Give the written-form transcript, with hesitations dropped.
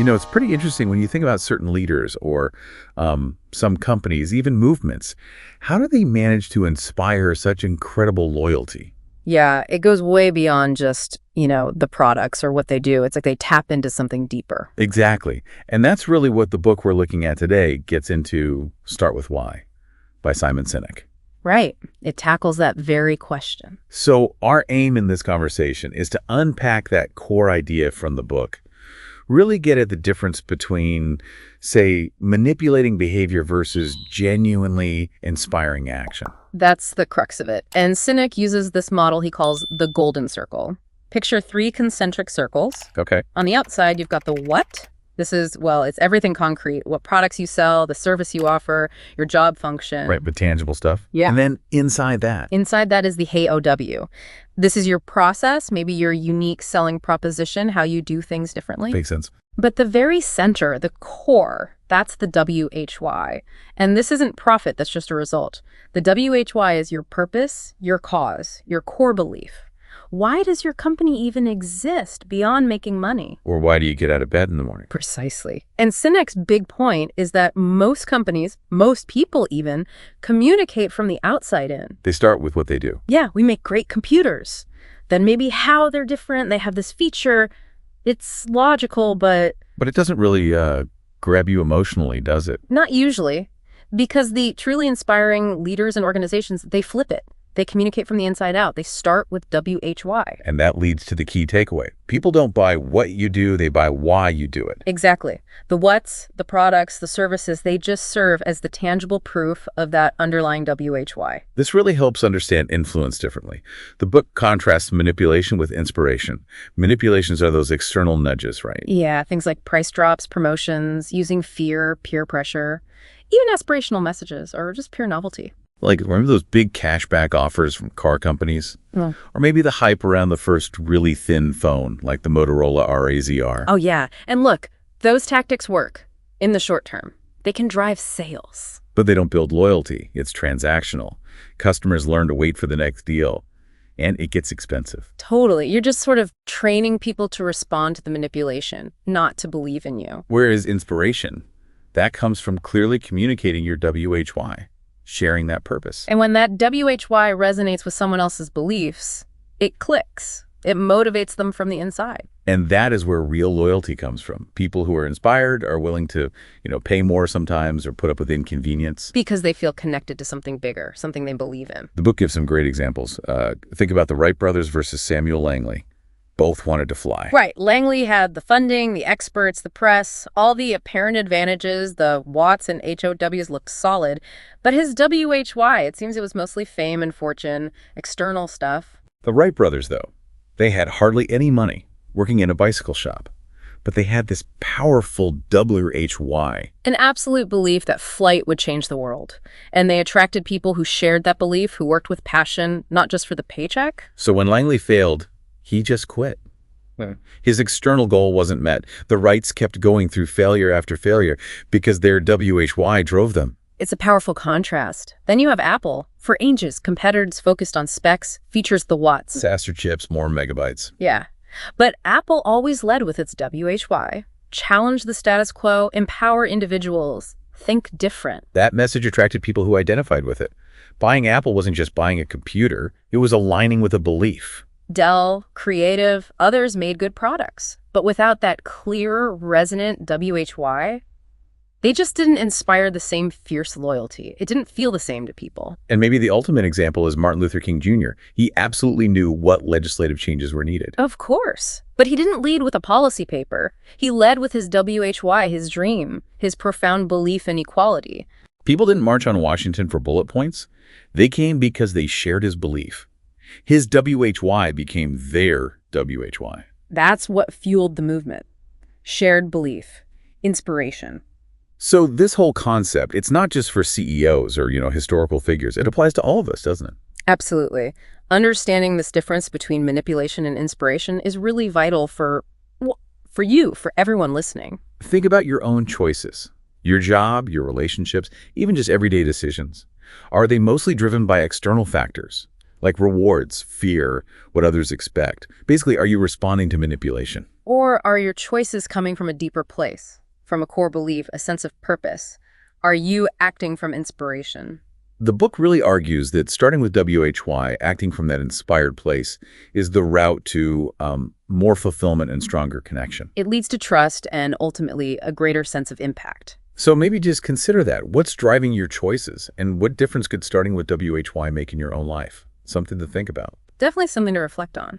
It's pretty interesting when you think about certain leaders or some companies, even movements. How do they manage to inspire such incredible loyalty? Yeah, it goes way beyond just, the products or what they do. It's like they tap into something deeper. Exactly. And that's really what the book we're looking at today gets into, Start With Why, by Simon Sinek. Right. It tackles that very question. So our aim in this conversation is to unpack that core idea from the book, really get at the difference between, say, manipulating behavior versus genuinely inspiring action. That's the crux of it. And Sinek uses this model he calls the golden circle. Picture 3 concentric circles. Okay. On the outside, you've got the what. This is, it's everything concrete. What products you sell, the service you offer, your job function. Right, but tangible stuff. Yeah. And then inside that. Inside that is the hey OW. This is your process, maybe your unique selling proposition, how you do things differently. Makes sense. But the very center, the core, that's the WHY. And this isn't profit, that's just a result. The WHY is your purpose, your cause, your core belief. Why does your company even exist beyond making money? Or why do you get out of bed in the morning? Precisely. And Sinek's big point is that most companies, most people even, communicate from the outside in. They start with what they do. Yeah, we make great computers. Then maybe how they're different, they have this feature. It's logical, but... But it doesn't really grab you emotionally, does it? Not usually. Because the truly inspiring leaders and organizations, they flip it. They communicate from the inside out. They start with WHY. And that leads to the key takeaway. People don't buy what you do, they buy why you do it. Exactly. The what's, the products, the services, they just serve as the tangible proof of that underlying WHY. This really helps understand influence differently. The book contrasts manipulation with inspiration. Manipulations are those external nudges, right? Yeah, things like price drops, promotions, using fear, peer pressure, even aspirational messages, or just pure novelty. Like, remember those big cashback offers from car companies? Mm. Or maybe the hype around the first really thin phone, like the Motorola RAZR. Oh, yeah. And look, those tactics work in the short term. They can drive sales. But they don't build loyalty. It's transactional. Customers learn to wait for the next deal, and it gets expensive. Totally. You're just sort of training people to respond to the manipulation, not to believe in you. Whereas inspiration, that comes from clearly communicating your WHY. Sharing that purpose. And when that WHY resonates with someone else's beliefs, it clicks. It motivates them from the inside. And that is where real loyalty comes from. People who are inspired are willing to, pay more sometimes or put up with inconvenience. Because they feel connected to something bigger, something they believe in. The book gives some great examples. Think about the Wright brothers versus Samuel Langley. Both wanted to fly. Right. Langley had the funding, the experts, the press, all the apparent advantages. The Watts and HOWs looked solid. But his WHY, it seems it was mostly fame and fortune, external stuff. The Wright brothers, though, they had hardly any money, working in a bicycle shop. But they had this powerful WHY. An absolute belief that flight would change the world. And they attracted people who shared that belief, who worked with passion, not just for the paycheck. So when Langley failed, he just quit. His external goal wasn't met. The Wrights kept going through failure after failure because their WHY drove them. It's a powerful contrast. Then you have Apple. For ages, competitors focused on specs, features the watts. Faster chips, more megabytes. Yeah. But Apple always led with its WHY. Challenge the status quo, empower individuals, think different. That message attracted people who identified with it. Buying Apple wasn't just buying a computer. It was aligning with a belief. Dell, Creative, others made good products. But without that clear, resonant WHY, they just didn't inspire the same fierce loyalty. It didn't feel the same to people. And maybe the ultimate example is Martin Luther King Jr. He absolutely knew what legislative changes were needed. Of course. But he didn't lead with a policy paper. He led with his WHY, his dream, his profound belief in equality. People didn't march on Washington for bullet points. They came because they shared his belief. His WHY became their WHY. That's what fueled the movement. Shared belief, inspiration. So this whole concept, it's not just for CEOs or, historical figures. It applies to all of us, doesn't it? Absolutely. Understanding this difference between manipulation and inspiration is really vital for you, for everyone listening. Think about your own choices, your job, your relationships, even just everyday decisions. Are they mostly driven by external factors? Like rewards, fear, what others expect? Basically, are you responding to manipulation? Or are your choices coming from a deeper place, from a core belief, a sense of purpose? Are you acting from inspiration? The book really argues that starting with WHY, acting from that inspired place, is the route to more fulfillment and stronger connection. It leads to trust and ultimately a greater sense of impact. So maybe just consider that. What's driving your choices? And what difference could starting with WHY make in your own life? Something to think about. Definitely something to reflect on.